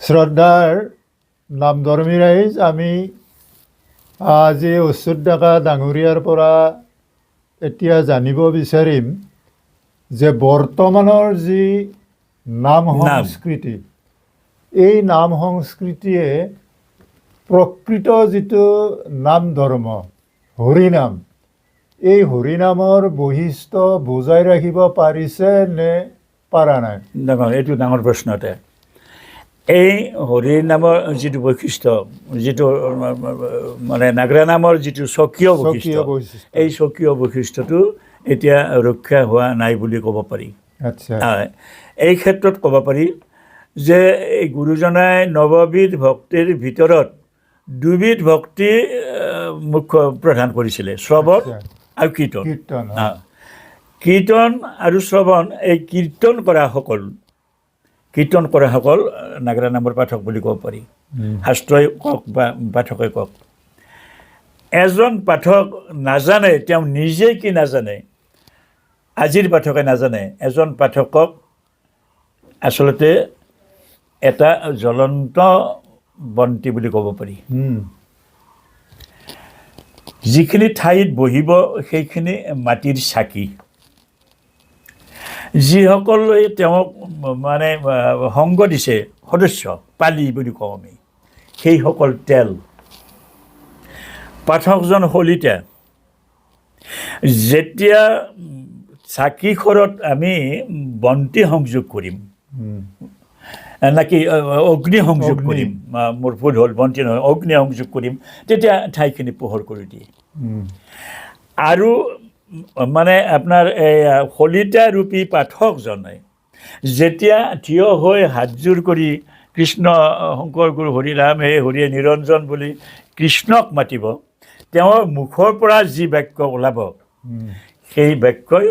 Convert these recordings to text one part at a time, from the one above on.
শ্ৰদ্ধাৰ নামধৰ্মী ৰাইজ, আমি আজি অচ্যুত ডেকা ডাঙৰীয়াৰ পৰা এতিয়া জানিব বিচাৰিম যে বৰ্তমানৰ যি নাম সংস্কৃতি, এই নাম সংস্কৃতিয়ে প্ৰকৃত যিটো নাম ধৰ্ম হৰিনাম, এই হৰিনামৰ বৈশিষ্ট্য বজাই ৰাখিব পাৰিছে নে পাৰা নাই? দেখোন এইটো ডাঙৰ প্ৰশ্ন এটা। এই হৰিনামৰ যিটো বৈশিষ্ট্য, যিটো মানে নাগৰা নামৰ যিটো স্বকীয় বৈশিষ্ট্য, এই স্বকীয় বৈশিষ্ট্যটো এতিয়া ৰক্ষা হোৱা নাই বুলি ক'ব পাৰি। আচ্ছা, এই ক্ষেত্ৰত ক'ব পাৰি যে এই গুৰুজনাই নৱবিধ ভক্তিৰ ভিতৰত দুবিধ ভক্তি মুখ্য প্ৰধান কৰিছিলে, শ্ৰৱণ আৰু কীৰ্তন। কীৰ্তন আৰু শ্ৰৱণ, এই কীৰ্তন কৰাসকল নাগৰা নামৰ পাঠক বুলি ক'ব পাৰি, শাস্ত্ৰই কওক বা পাঠকে কওক। এজন পাঠক নাজানে, তেওঁ নিজে কি নাজানে, আজিৰ পাঠকে নাজানে। এজন পাঠকক আচলতে এটা জ্বলন্ত বন্তি বুলি ক'ব পাৰি। যিখিনি ঠাইত বহিব সেইখিনি মাটিৰ চাকি। যিসকলে তেওঁক মানে সংগ দিছে, সদস্য পালি বুলি কওঁ আমি, সেইসকল তেল। পাঠকজন শলিতা। যেতিয়া চাকিখৰত আমি বন্তি সংযোগ কৰিম, নাকি অগ্নি সংযোগ কৰিম, মোৰ ভুল হ'ল, বন্তি নহয়, অগ্নি সংযোগ কৰিম, তেতিয়া ঠাইখিনি পোহৰ কৰি দিয়ে। আৰু মানে আপোনাৰ এই শলিতা ৰূপী পাঠকজনে যেতিয়া থিয় হৈ হাতযোৰ কৰি কৃষ্ণ শংকৰ গুৰু হৰিৰাম হে হৰিয়ে নিৰঞ্জন বুলি কৃষ্ণক মাতিব, তেওঁৰ মুখৰ পৰা যি বাক্য ওলাব, সেই বাক্যই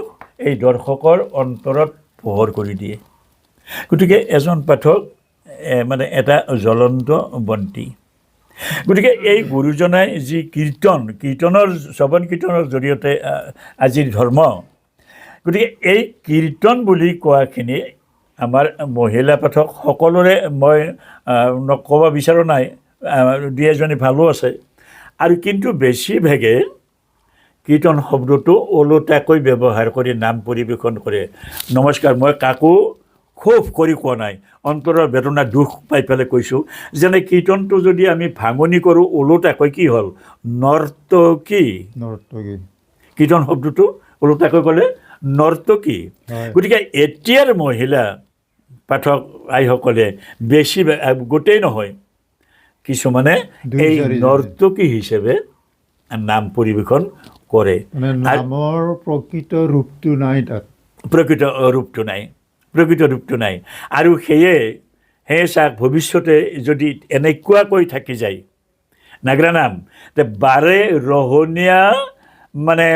এই দৰ্শকৰ অন্তৰত পোহৰ কৰি দিয়ে। গতিকে এজন পাঠক মানে এটা জ্বলন্ত বন্তি। গতিকে এই গুৰুজনাই যি শ্ৰৱণ কীৰ্তনৰ জৰিয়তে আজিৰ ধৰ্ম, গতিকে এই কীৰ্তন বুলি কোৱাখিনি আমাৰ মহিলা পাঠক সকলোৰে মই নক'ব বিচৰা নাই, দুই এজনী ভালো আছে। আৰু কিন্তু বেছিভাগে কীৰ্তন শব্দটো ওলোটাকৈ ব্যৱহাৰ কৰি নাম পৰিৱেশন কৰে। নমস্কাৰ, মই কাকো ক্ষোভ কৰি কোৱা নাই, অন্তৰৰ বেদনা দুখ পাই পেলাই কৈছোঁ। যেনে কীৰ্তনটো যদি আমি ভাঙনি কৰোঁ ওলোটাকৈ, কি হ'ল? নৰ্তকী। কীৰ্তন শব্দটো ওলোটাকৈ ক'লে নৰ্তকী। গতিকে এতিয়াৰ মহিলা পাঠক আইসকলে বেছি, গোটেই নহয়, কিছুমানে এই নৰ্তকী হিচাপে নাম পৰিৱেশন কৰে। নামৰ প্ৰকৃত ৰূপটো নাই তাত, প্ৰকৃত ৰূপটো নাই। আৰু সেয়ে চাওক, ভৱিষ্যতে যদি এনেকুৱাকৈ থাকি যায় নাগৰা নাম, তে বাৰে ৰহণীয়া মানে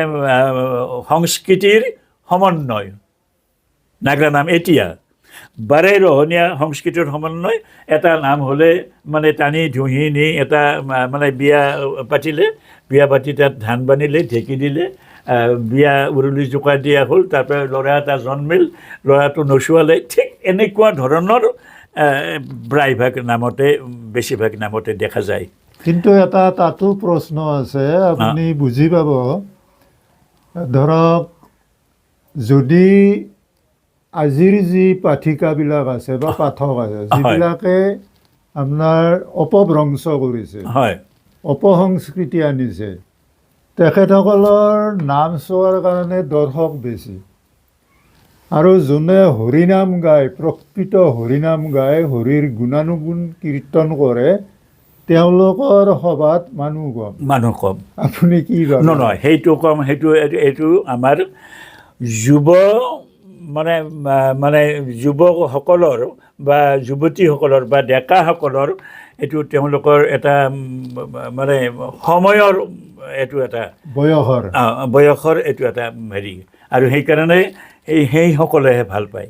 সংস্কৃতিৰ সমন্বয় নাগৰা নাম। এতিয়া বাৰে ৰহণীয়া সংস্কৃতিৰ সমন্বয়, এটা নাম হ'লে মানে টানি ধুহি নি এটা মানে বিয়া পাতি তাত ধান বান্ধিলে, ঢেঁকী দিলে, বিয়া উৰুলি জোকা দিয়া হ'ল, তাৰপৰা ল'ৰা এটা জন্মিল, ল'ৰাটো নচুৱালে, ঠিক এনেকুৱা ধৰণৰ বেছিভাগ নামতে দেখা যায়। কিন্তু এটা তাতো প্ৰশ্ন আছে, আপুনি বুজি পাব। ধৰক, যদি আজিৰ যি পাঠিকাবিলাক আছে বা পাঠক আছে, যিবিলাকে আপোনাৰ অপভ্ৰংশ কৰিছে, অপসংস্কৃতি আনিছে, তেখেতসকলৰ নাম চোৱাৰ কাৰণে দৰ্শক বেছি। আৰু যোনে হৰিনাম গায়, প্ৰকৃত হৰিনাম গায়, হৰিৰ গুণানুগুণ কীৰ্তন কৰে, তেওঁলোকৰ সভাত মানুহ কম। আপুনি কি ভাবে? নহয়, সেইটো কম, এইটো আমাৰ যুৱকসকলৰ বা যুৱতীসকলৰ বা ডেকাসকলৰ এইটো তেওঁলোকৰ এটা মানে সময়ৰ, এইটো এটা বয়সৰ এইটো এটা হেৰি। আৰু সেইকাৰণে সেইসকলেহে ভাল পায়।